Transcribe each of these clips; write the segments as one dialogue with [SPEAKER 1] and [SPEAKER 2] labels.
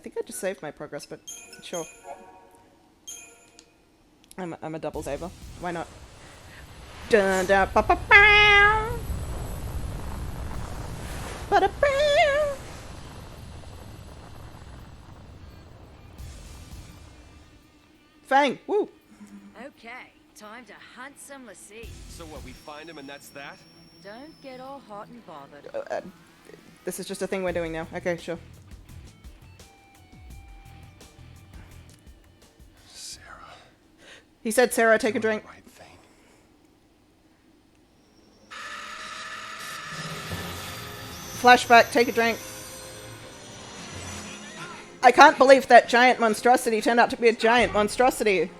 [SPEAKER 1] think I just saved my progress, but sure. I'm a double saver. Why not? Dun da ba ba bow. Ba da bow. Fang! Woo!
[SPEAKER 2] Okay, time to hunt some lassie.
[SPEAKER 3] So what, we find him and that's that?
[SPEAKER 2] Don't get all hot and bothered.
[SPEAKER 1] This is just a thing we're doing now. Okay, sure.
[SPEAKER 3] Sarah.
[SPEAKER 1] He said, Sarah, take a drink.
[SPEAKER 3] Right thing.
[SPEAKER 1] Flashback, take a drink. I can't believe that giant monstrosity turned out to be a giant monstrosity.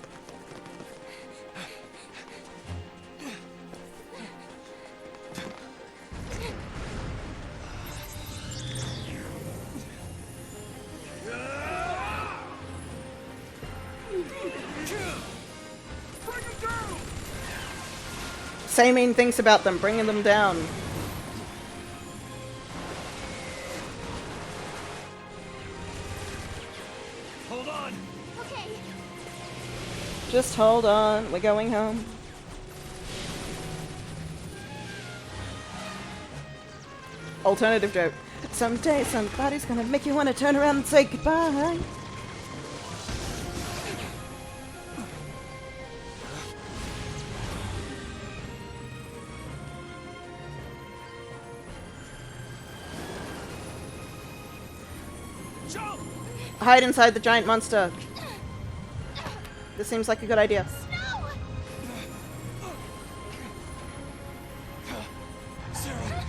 [SPEAKER 1] Say mean things about them, bringing them down.
[SPEAKER 3] Hold on!
[SPEAKER 4] Okay.
[SPEAKER 1] Just hold on, we're going home. Alternative joke. Someday somebody's gonna make you want to turn around and say goodbye.
[SPEAKER 3] Jump!
[SPEAKER 1] Hide inside the giant monster. This seems like a good idea.
[SPEAKER 4] No!
[SPEAKER 3] Sarah!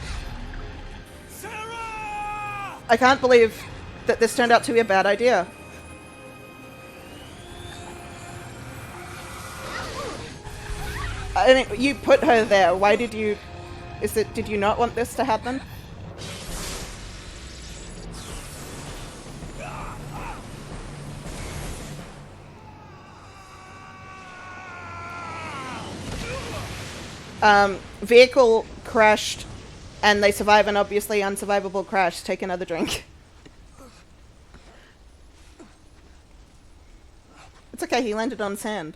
[SPEAKER 3] Sarah!
[SPEAKER 1] I can't believe that this turned out to be a bad idea. I mean, you put her there. Why did you... Did you not want this to happen? Vehicle crashed and they survive an obviously unsurvivable crash. Take another drink. It's okay, he landed on sand.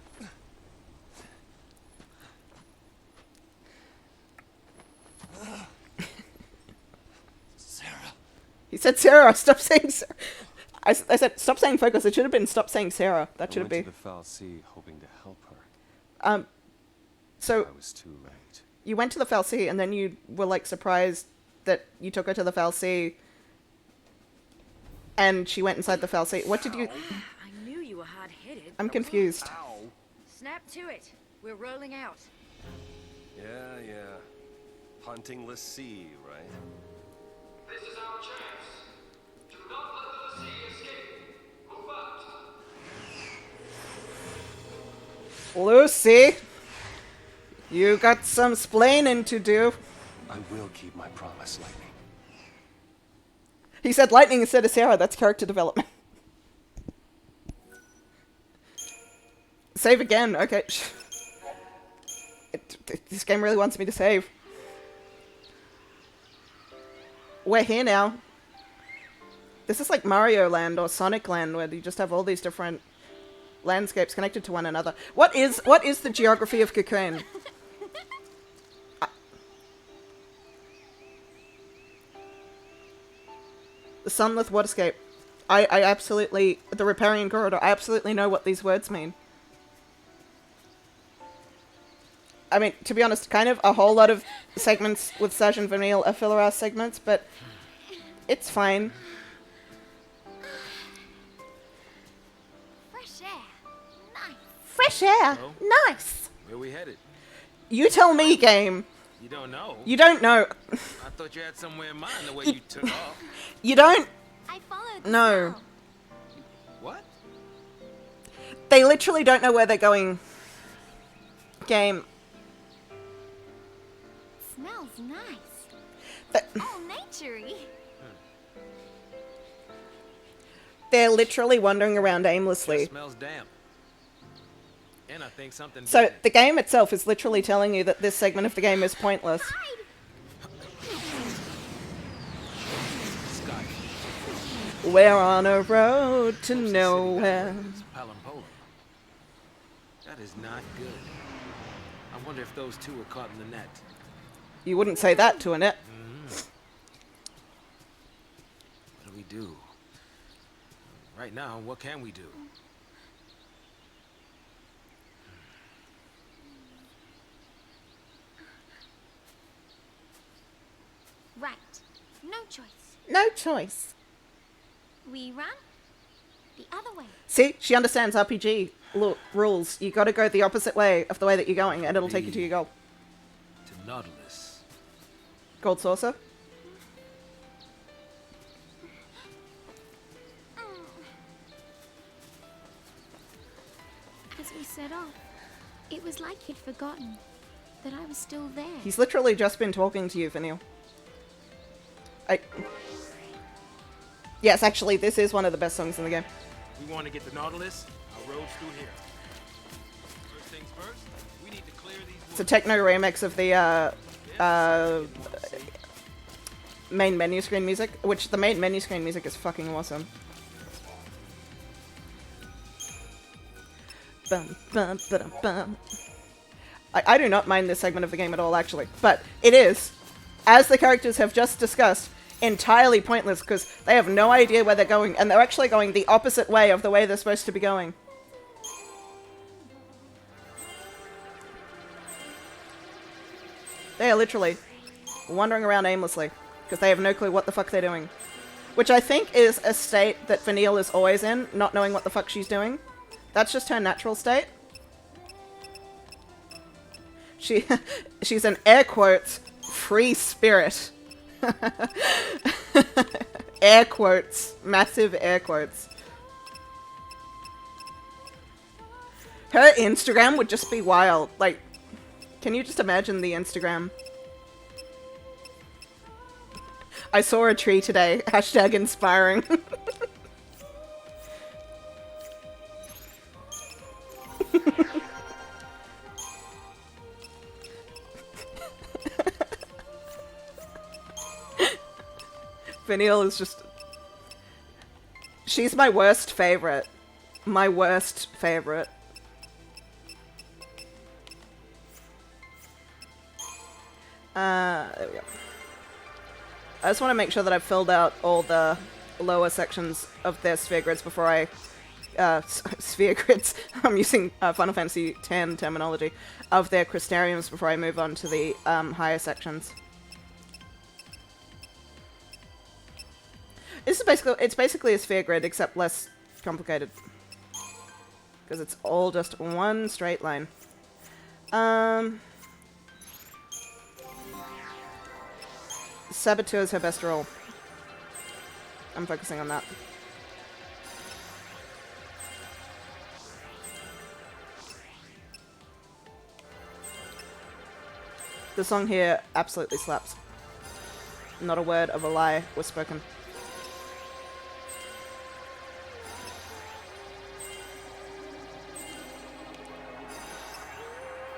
[SPEAKER 3] Sarah.
[SPEAKER 1] He said Sarah, stop saying Sarah. I said stop saying focus, it should have been stop saying Sarah. That should have
[SPEAKER 3] I went
[SPEAKER 1] been.
[SPEAKER 3] to the Foul Sea hoping to help her.
[SPEAKER 1] So
[SPEAKER 3] I was too late.
[SPEAKER 1] you went to the Foul Sea and then you were like surprised that you took her to the Foul Sea and she went inside the Foul Sea. What did you...
[SPEAKER 2] I knew you were hard-headed.
[SPEAKER 1] I'm confused.
[SPEAKER 3] Ow!
[SPEAKER 2] Snap to it. We're rolling out.
[SPEAKER 3] Yeah. Hunting Lassie, right?
[SPEAKER 5] This is our chance. Do not let the Lassie escape. Move out.
[SPEAKER 1] Lucy, you got some splaining to do.
[SPEAKER 3] I will keep my promise, Lightning.
[SPEAKER 1] He said lightning instead of Sarah. That's character development. Save again. Okay. This game really wants me to save. We're here now. This is like Mario Land or Sonic Land where you just have all these different landscapes connected to one another. What is the geography of Cocoon? The Sunless Waterscape. I absolutely... The Riparian Corridor. I absolutely know what these words mean. I mean, to be honest, kind of a whole lot of segments with Sergeant Vanille are filler-ass segments, but it's fine.
[SPEAKER 4] Fresh air. Nice.
[SPEAKER 1] Fresh air.
[SPEAKER 6] Hello?
[SPEAKER 1] Nice.
[SPEAKER 6] Where we headed?
[SPEAKER 1] You tell me, game.
[SPEAKER 6] You don't know?
[SPEAKER 1] You don't know.
[SPEAKER 6] I thought you had somewhere in mind the way you took off.
[SPEAKER 1] You don't.
[SPEAKER 4] I followed the
[SPEAKER 1] No.
[SPEAKER 4] smell.
[SPEAKER 6] What?
[SPEAKER 1] They literally don't know where they're going. Game.
[SPEAKER 4] Smells nice.
[SPEAKER 1] Th-
[SPEAKER 4] All naturey.
[SPEAKER 1] They're literally wandering around aimlessly.
[SPEAKER 6] It smells damp. And I think something.
[SPEAKER 1] So
[SPEAKER 6] big.
[SPEAKER 1] the game itself is literally telling you that this segment of the game is pointless.
[SPEAKER 4] Hide.
[SPEAKER 6] Scott.
[SPEAKER 1] We're on a road to
[SPEAKER 6] Most of the city
[SPEAKER 1] nowhere.
[SPEAKER 6] backwards is Palampolo. That is not good. I wonder if those two were caught in the net.
[SPEAKER 1] You wouldn't say that to a net.
[SPEAKER 6] What do we do? Right now, what can we do?
[SPEAKER 4] Right. No choice.
[SPEAKER 1] No choice.
[SPEAKER 4] We run the other way.
[SPEAKER 1] See, she understands RPG rules. You got to go the opposite way of the way that you're going, and it'll take you to your goal.
[SPEAKER 6] To Nautilus.
[SPEAKER 1] Gold saucer.
[SPEAKER 4] As we set off, it was like he'd forgotten that I was still there.
[SPEAKER 1] He's literally just been talking to you, Vanille. Yes, actually, this is one of the best songs in the game.
[SPEAKER 6] We want to get to Nautilus. Our road's through here. First things first, we need to clear these
[SPEAKER 1] It's a techno remix of the main menu screen music, which the main menu screen music is fucking awesome. Bum, bum, ba-dum, bum. I do not mind this segment of the game at all, actually, but it is, as the characters have just discussed, entirely pointless because they have no idea where they're going, and they're actually going the opposite way of the way they're supposed to be going. They are literally wandering around aimlessly because they have no clue what the fuck they're doing. Which I think is a state that Vanille is always in, not knowing what the fuck she's doing. That's just her natural state. She's an air quotes free spirit. Air quotes. Massive air quotes. Her Instagram would just be wild. Like, can you just imagine the Instagram? I saw a tree today. Hashtag inspiring. Vanille is just... She's my worst favorite. My worst favorite. There we go. I just want to make sure that I've filled out all the lower sections of their sphere grids before I... sphere grids. I'm using Final Fantasy X terminology. Of their crystariums before I move on to the higher sections. This is basically a sphere grid, except less complicated. Because it's all just one straight line. Saboteur is her best role. I'm focusing on that. The song here absolutely slaps. Not a word of a lie was spoken.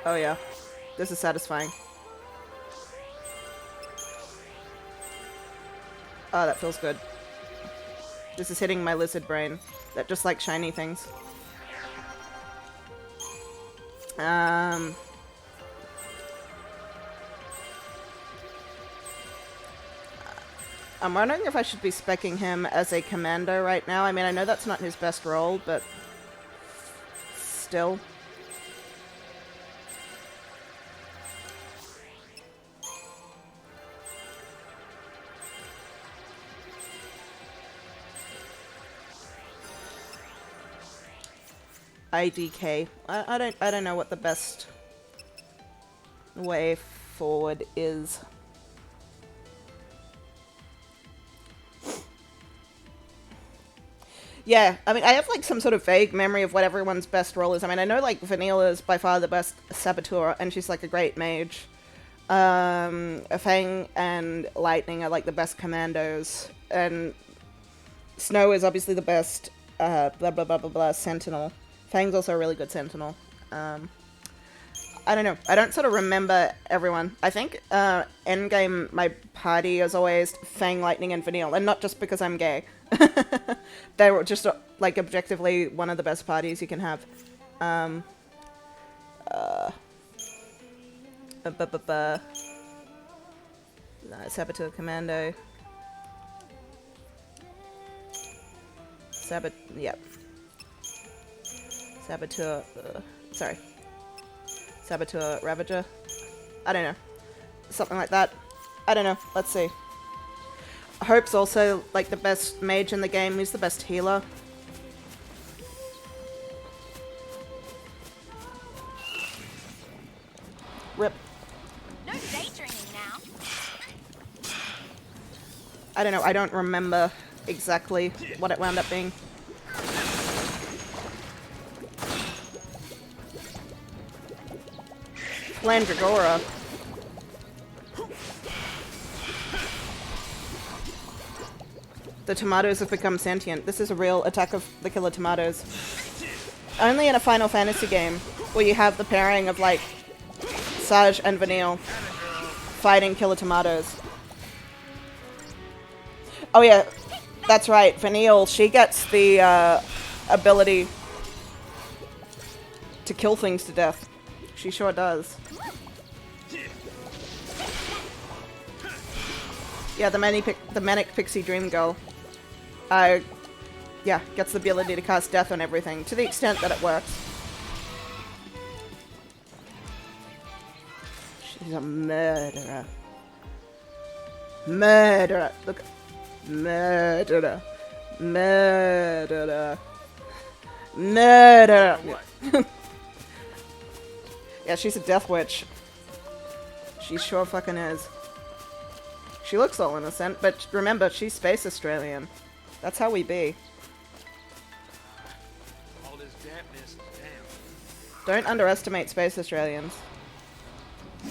[SPEAKER 1] Oh yeah, this is satisfying. Oh, that feels good. This is hitting my lizard brain that just likes shiny things. I'm wondering if I should be speccing him as a commando right now. I mean, I know that's not his best role, but still. IDK. I don't know what the best way forward is. Yeah, I mean, I have like some sort of vague memory of what everyone's best role is. I mean, I know like Vanilla is by far the best saboteur, and she's like a great mage. Fang and Lightning are like the best commandos, and Snow is obviously the best blah blah blah blah blah sentinel. Fang's also a really good sentinel. I don't know. I don't sort of remember everyone. I think endgame, my party is always Fang, Lightning, and Vanille, and not just because I'm gay. They were just like objectively one of the best parties you can have. Saboteur Commando. Yep. Saboteur, sorry. Saboteur Ravager. I don't know. Something like that. I don't know. Let's see. Hope's also like the best mage in the game. He's the best healer. Rip.
[SPEAKER 4] No daydreaming now.
[SPEAKER 1] I don't know. I don't remember exactly what it wound up being. Flandragora. The tomatoes have become sentient. This is a real attack of the killer tomatoes. Only in a Final Fantasy game where you have the pairing of like Saj and Vanille fighting killer tomatoes. Oh yeah, that's right. Vanille, she gets the ability to kill things to death. She sure does. Yeah, the Manic Pixie Dream Girl. Yeah, gets the ability to cast death on everything, to the extent that it works. She's a murderer. Murderer. Look. Murderer. Murderer. Murderer. Yeah, she's a death witch. She sure fucking is. She looks all innocent, but remember, she's Space Australian. That's how we be.
[SPEAKER 6] All this dampness, damn.
[SPEAKER 1] Don't underestimate Space Australians.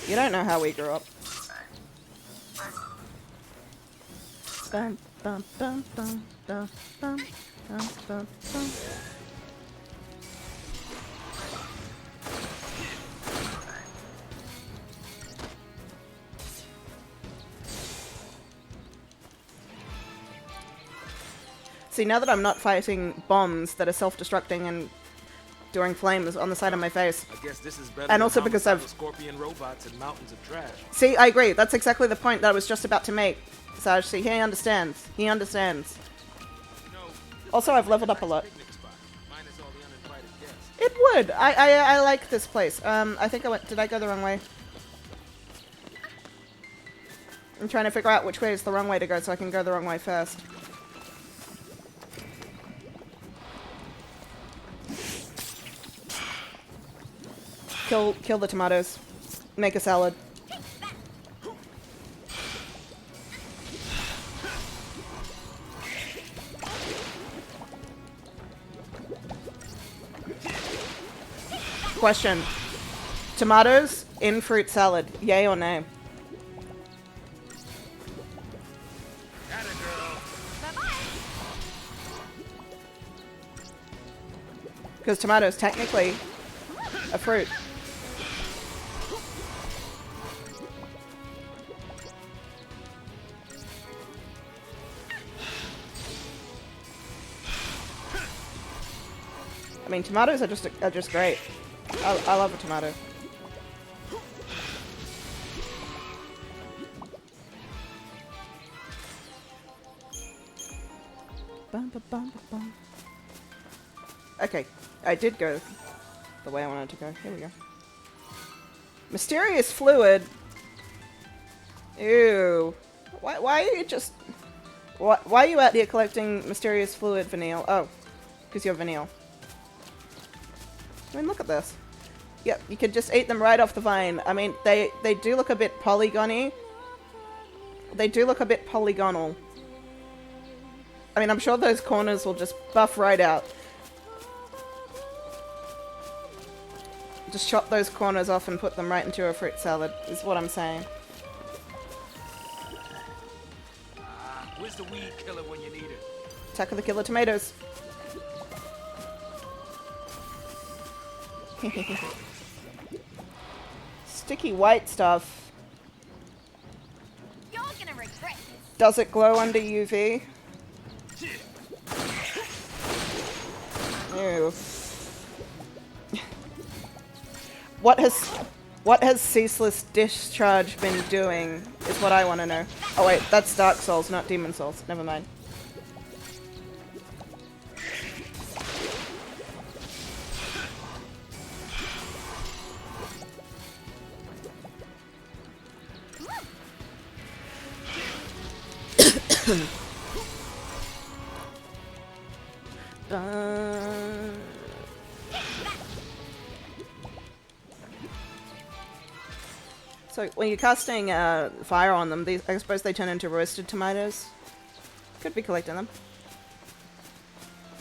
[SPEAKER 1] You don't know how we grew up. Bum, bum, bum, bum, bum, bum, bum, bum, bum. See, now that I'm not fighting bombs that are self-destructing and doing flames on the side of my face.
[SPEAKER 6] I guess this is better
[SPEAKER 1] And
[SPEAKER 6] than
[SPEAKER 1] also because I've...
[SPEAKER 6] scorpion robots and mountains of trash.
[SPEAKER 1] See, I agree. That's exactly the point that I was just about to make. Saj, see, he understands. He understands.
[SPEAKER 6] You know,
[SPEAKER 1] Also, I've leveled up a lot.
[SPEAKER 6] picnic spot, minus all the uninvited guests.
[SPEAKER 1] It would. I like this place. I think I went... Did I go the wrong way? I'm trying to figure out which way is the wrong way to go so I can go the wrong way first. Kill the tomatoes. Make a salad. Question. Tomatoes in fruit salad, yay or nay? Because tomatoes technically a fruit. I mean, tomatoes are just great. I love a tomato. Bum, ba, bum, ba, bum. Okay, I did go the way I wanted to go. Here we go. Mysterious fluid. Ew. Why are you just... Why are you out here collecting mysterious fluid, Vanille? Oh, because you're Vanille. I mean, look at this. Yep, you could just eat them right off the vine. I mean, they do look a bit polygony. They do look a bit polygonal. I mean, I'm sure those corners will just buff right out. Just chop those corners off and put them right into a fruit salad, is what I'm saying.
[SPEAKER 6] Where's the weed killer when you need it?
[SPEAKER 1] Attack of the killer tomatoes. sticky white stuff.
[SPEAKER 2] You're gonna regret this.
[SPEAKER 1] Does it glow under UV? Ew. What has ceaseless discharge been doing is what I want to know. Oh wait, that's Dark Souls, not Demon Souls. Never mind. So when you're casting fire on them, I suppose they turn into roasted tomatoes. Could be collecting them.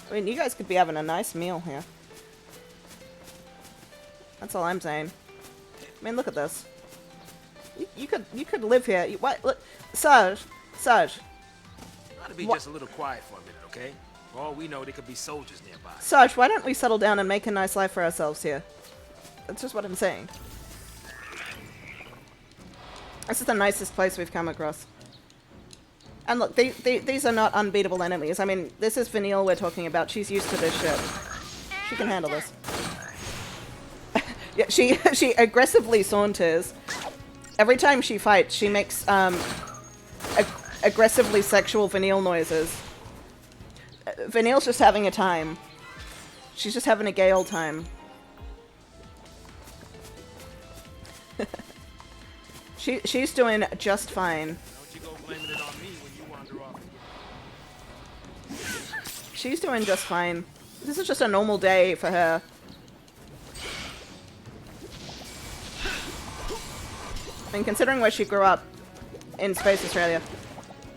[SPEAKER 1] I mean, you guys could be having a nice meal here. That's all I'm saying. I mean, look at this. You could live here. What? Look, Sarge.
[SPEAKER 6] Gotta be just a little quiet for a minute, okay? For all we know, there could be soldiers nearby.
[SPEAKER 1] Sarge, why don't we settle down and make a nice life for ourselves here? That's just what I'm saying. This is the nicest place we've come across. And look, these are not unbeatable enemies. I mean, this is Vanille we're talking about. She's used to this shit. She can handle this. Yeah, she aggressively saunters. Every time she fights, she makes aggressively sexual Vanille noises. Vanille's just having a time. She's just having a gay old time. She's doing just fine.
[SPEAKER 6] Don't you go blaming it on me when you wander off again.
[SPEAKER 1] She's doing just fine. This is just a normal day for her. And considering where she grew up, in Space Australia,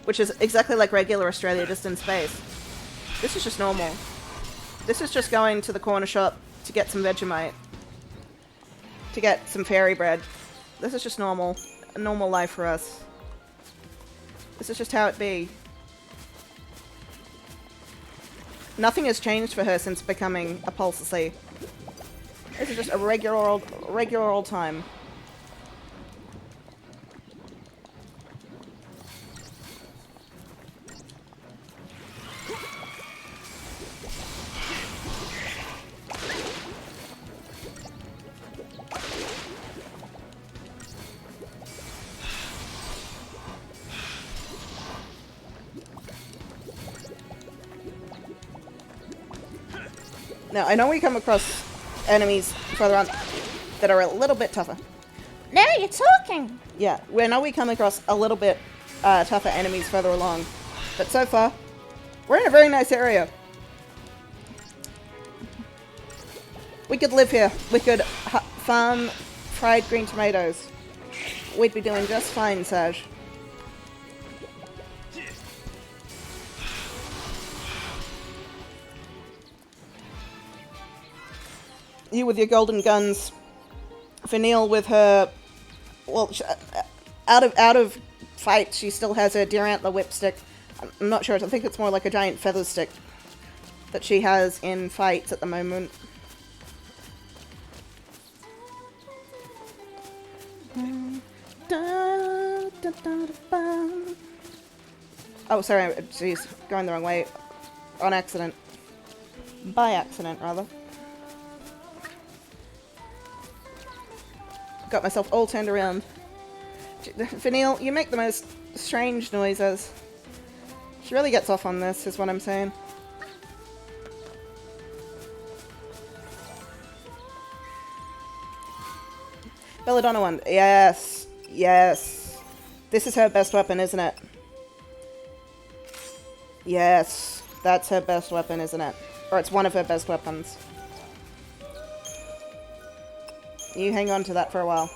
[SPEAKER 1] which is exactly like regular Australia, just in space, this is just normal. This is just going to the corner shop to get some Vegemite, to get some fairy bread. This is just normal. A normal life for us. This is just how it be. Nothing has changed for her since becoming a Pulse C. This is just a regular old time. Now, I know we come across enemies further on that are a little bit tougher.
[SPEAKER 4] Now you're talking.
[SPEAKER 1] Yeah, we know we come across a little bit tougher enemies further along. But so far, we're in a very nice area. We could live here. We could farm fried green tomatoes. We'd be doing just fine, Saj. You with your golden guns. Vanille with her... Well, out of fight, she still has her deer antler whipstick. I'm not sure. I think it's more like a giant feather stick that she has in fights at the moment. Oh, sorry. Jeez. Going the wrong way. On accident. By accident, rather. Got myself all turned around. Vanille, you make the most strange noises. She really gets off on this, is what I'm saying. Belladonna one. Yes. Yes. This is her best weapon, isn't it? Yes. That's her best weapon, isn't it? Or it's one of her best weapons. You hang on to that for a while.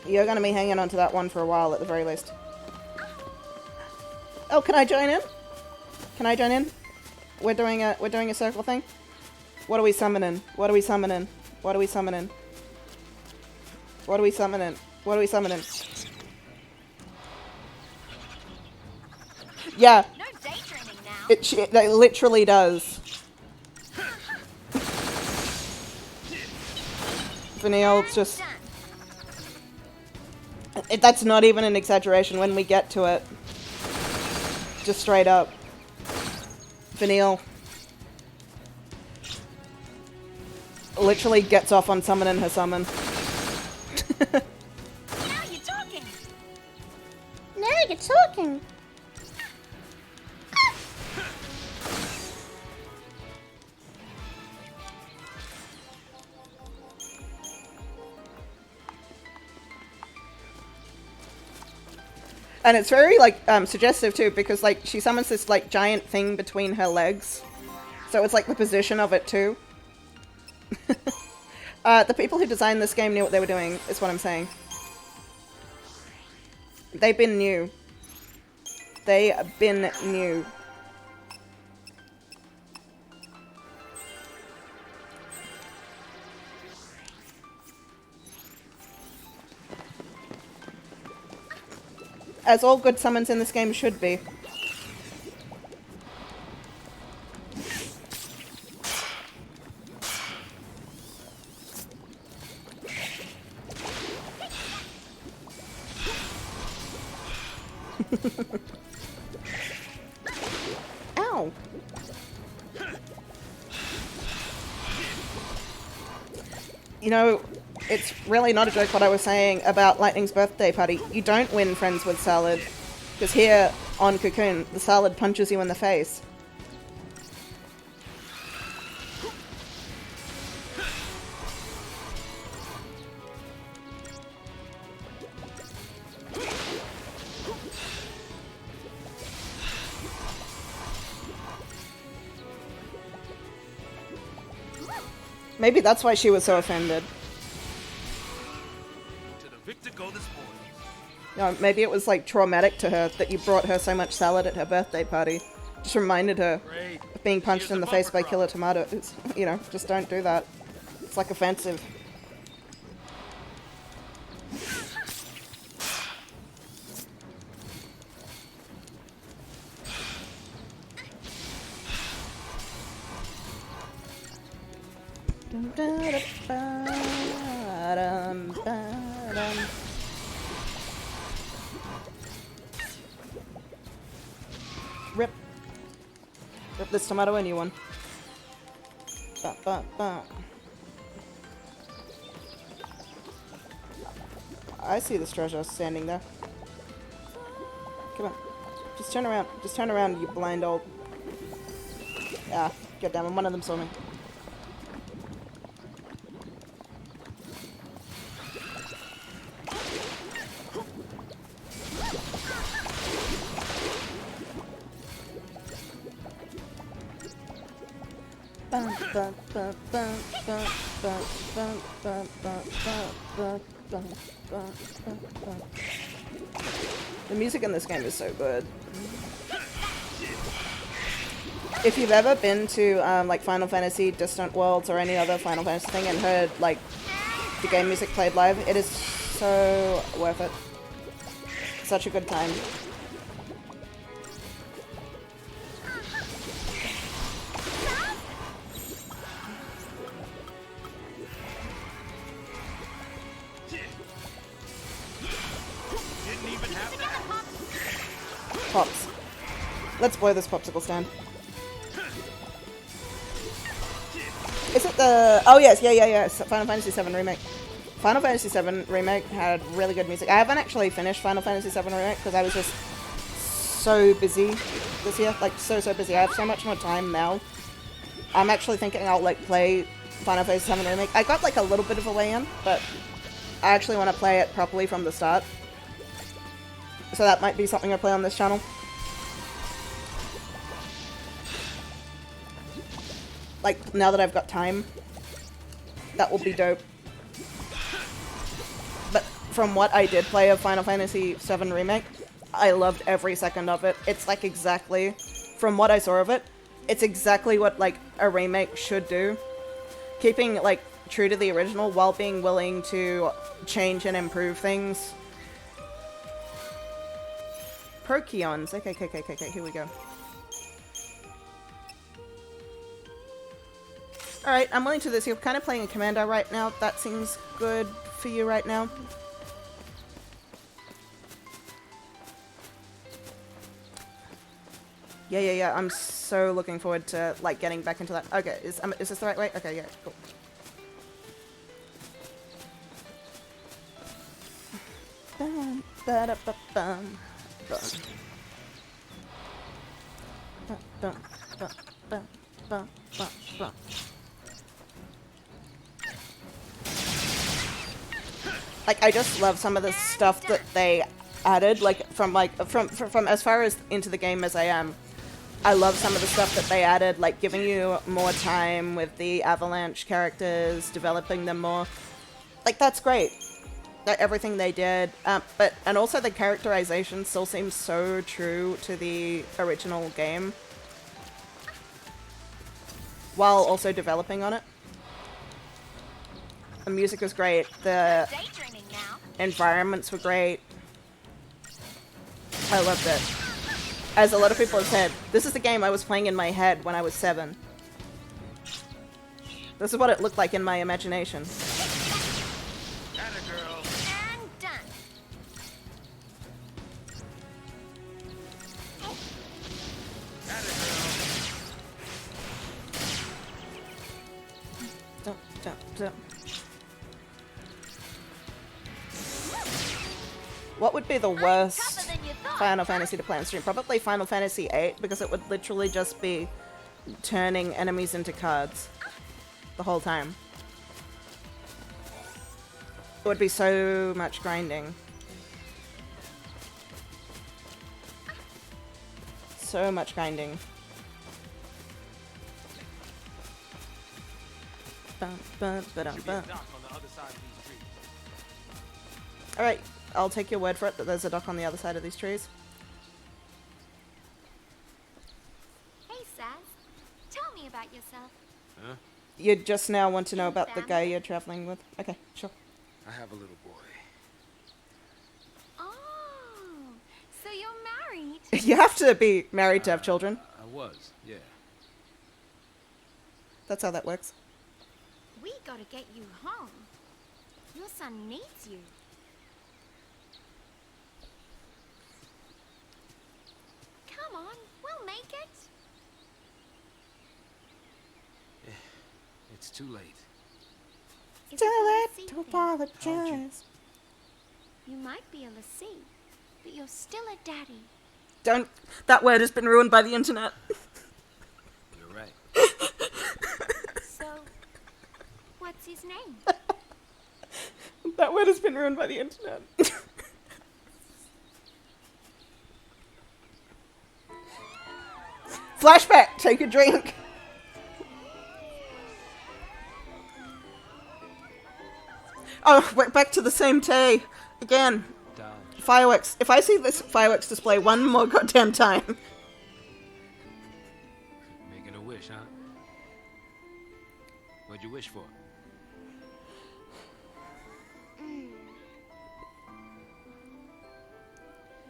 [SPEAKER 1] You're gonna be hanging on to that one for a while at the very least. Oh, can I join in? Can I join in? We're doing a circle thing? What are we summoning? What are we summoning? What are we summoning? What are we summoning? What are we summoning? Yeah.
[SPEAKER 2] No daydreaming now.
[SPEAKER 1] It literally does. Vanille's just... That's not even an exaggeration when we get to it. Just straight up. Vanille literally gets off on summoning her summon.
[SPEAKER 4] Now you're talking.
[SPEAKER 1] Now you're talking. And it's very, like, suggestive, too, because, like, she summons this, like, giant thing between her legs. So it's, like, the position of it, too. The people who designed this game knew what they were doing, is what I'm saying. They've been new. They been new. As all good summons in this game should be. Ow! You know, it's really not a joke what I was saying about Lightning's birthday party. You don't win friends with Salad. Because here on Cocoon, the Salad punches you in the face. Maybe that's why she was so offended.
[SPEAKER 6] To the victor go the spoils.
[SPEAKER 1] You know, maybe it was like traumatic to her that you brought her so much salad at her birthday party. Just reminded her
[SPEAKER 6] Great.
[SPEAKER 1] of being punched
[SPEAKER 6] Here's
[SPEAKER 1] in
[SPEAKER 6] the
[SPEAKER 1] the face
[SPEAKER 6] bumper
[SPEAKER 1] by Killer Tomatoes. You know, just don't do that. It's like offensive. Rip. Rip this tomato a new one. Ba, ba, ba. I see this treasure standing there. Come on. Just turn around. Just turn around, you blind old... Ah, get down. One of them saw me. The music in this game is so good. If you've ever been to like Final Fantasy Distant Worlds or any other Final Fantasy thing and heard like the game music played live, it is so worth it. Such a good time. Pops. Let's blow this popsicle stand. Is it the... Oh yes, yeah. Final Fantasy VII Remake. Final Fantasy VII Remake had really good music. I haven't actually finished Final Fantasy VII Remake because I was just so busy this year. Like, so busy. I have so much more time now. I'm actually thinking I'll, like, play Final Fantasy VII Remake. I got, like, a little bit of a way in, but I actually want to play it properly from the start. So that might be something I play on this channel. Like, now that I've got time. That will be dope. But from what I did play of Final Fantasy VII Remake, I loved every second of it. It's like exactly, from what I saw of it, it's exactly what like a remake should do. Keeping like true to the original while being willing to change and improve things. Prokions. Okay, here we go. Alright, I'm willing to this. You're kind of playing a commander right now. That seems good for you right now. Yeah. I'm so looking forward to, like, getting back into that. Okay, is this the right way? Okay, yeah, cool. Bum, ba-da-ba-bum, bum. Bum, bum, bum, bum, bum, bum. Like, I just love some of the stuff that they added, like, from as far as into the game as I am. I love some of the stuff that they added, like giving you more time with the Avalanche characters, developing them more. Like, that's great. Everything they did, and also the characterization still seems so true to the original game, while also developing on it. The music was great. The environments were great. I loved it. As a lot of people have said, this is the game I was playing in my head when I was 7. This is what it looked like in my imagination.
[SPEAKER 2] And done.
[SPEAKER 1] Don't. What would be the worst Final Fantasy to play on stream? Probably Final Fantasy VIII, because it would literally just be turning enemies into cards the whole time. It would be so much grinding. So much grinding. Alright, I'll take your word for it that there's a dock on the other side of these trees.
[SPEAKER 4] Hey, Saz. Tell me about yourself.
[SPEAKER 6] Huh?
[SPEAKER 1] You just now want to know about the guy you're traveling with? Okay, sure.
[SPEAKER 6] I have a little boy.
[SPEAKER 4] Oh, so you're married?
[SPEAKER 1] You have to be married to have children.
[SPEAKER 6] I was, yeah.
[SPEAKER 1] That's how that works.
[SPEAKER 4] We gotta get you home. Your son needs you. Come on, we'll make it.
[SPEAKER 6] It's too late.
[SPEAKER 4] Is
[SPEAKER 1] Too
[SPEAKER 4] it the
[SPEAKER 1] late
[SPEAKER 4] lassie
[SPEAKER 1] to
[SPEAKER 4] thing?
[SPEAKER 1] apologize.
[SPEAKER 4] You might be a lassie, but you're still a daddy.
[SPEAKER 1] Don't. That word has been ruined by the internet.
[SPEAKER 6] You're right.
[SPEAKER 4] So, what's his name?
[SPEAKER 1] That word has been ruined by the internet. Flashback! Take a drink! Oh, we're back to the same day. Again.
[SPEAKER 6] Dodge.
[SPEAKER 1] Fireworks. If I see this fireworks display one more goddamn time.
[SPEAKER 6] Making a wish, huh? What'd you wish for?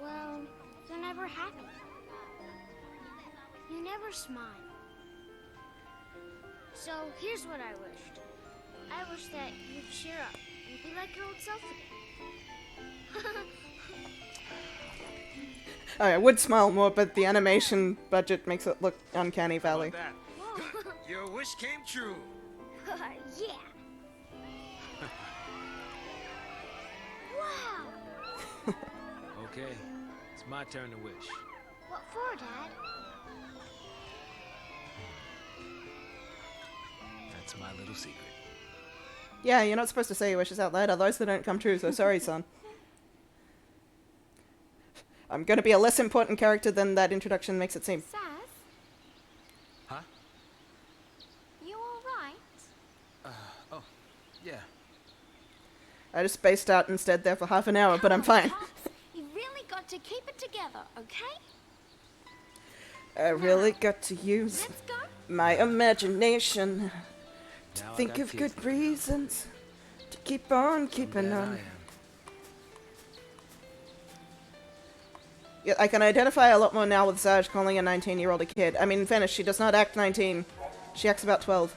[SPEAKER 4] Well, you're never happy. You never smile. So here's what I wished. I wish that you'd cheer up and be like your old self again.
[SPEAKER 1] Oh, I would smile more, but the animation budget makes it look uncanny valley.
[SPEAKER 6] Your wish came true.
[SPEAKER 4] Yeah. Wow.
[SPEAKER 6] Okay, it's my turn to wish.
[SPEAKER 4] What for, Dad?
[SPEAKER 6] That's my little secret.
[SPEAKER 1] Yeah, you're not supposed to say your wishes out loud, otherwise they don't come true, so sorry, son. I'm gonna be a less important character than that introduction makes it seem.
[SPEAKER 4] Saz,
[SPEAKER 6] Huh?
[SPEAKER 4] you alright?
[SPEAKER 6] Oh, yeah.
[SPEAKER 1] I just spaced out instead there for half an hour, but I'm fine.
[SPEAKER 4] Pops, you really got to keep it together, okay?
[SPEAKER 1] I really got to use
[SPEAKER 4] Let's go.
[SPEAKER 1] my imagination to
[SPEAKER 6] Now I
[SPEAKER 1] think
[SPEAKER 6] got
[SPEAKER 1] of
[SPEAKER 6] kids
[SPEAKER 1] good reasons to keep on keeping
[SPEAKER 6] That I
[SPEAKER 1] on.
[SPEAKER 6] am.
[SPEAKER 1] Yeah, I can identify a lot more now with Sarge calling a 19-year-old a kid. I mean, in fairness, she does not act 19. She acts about 12.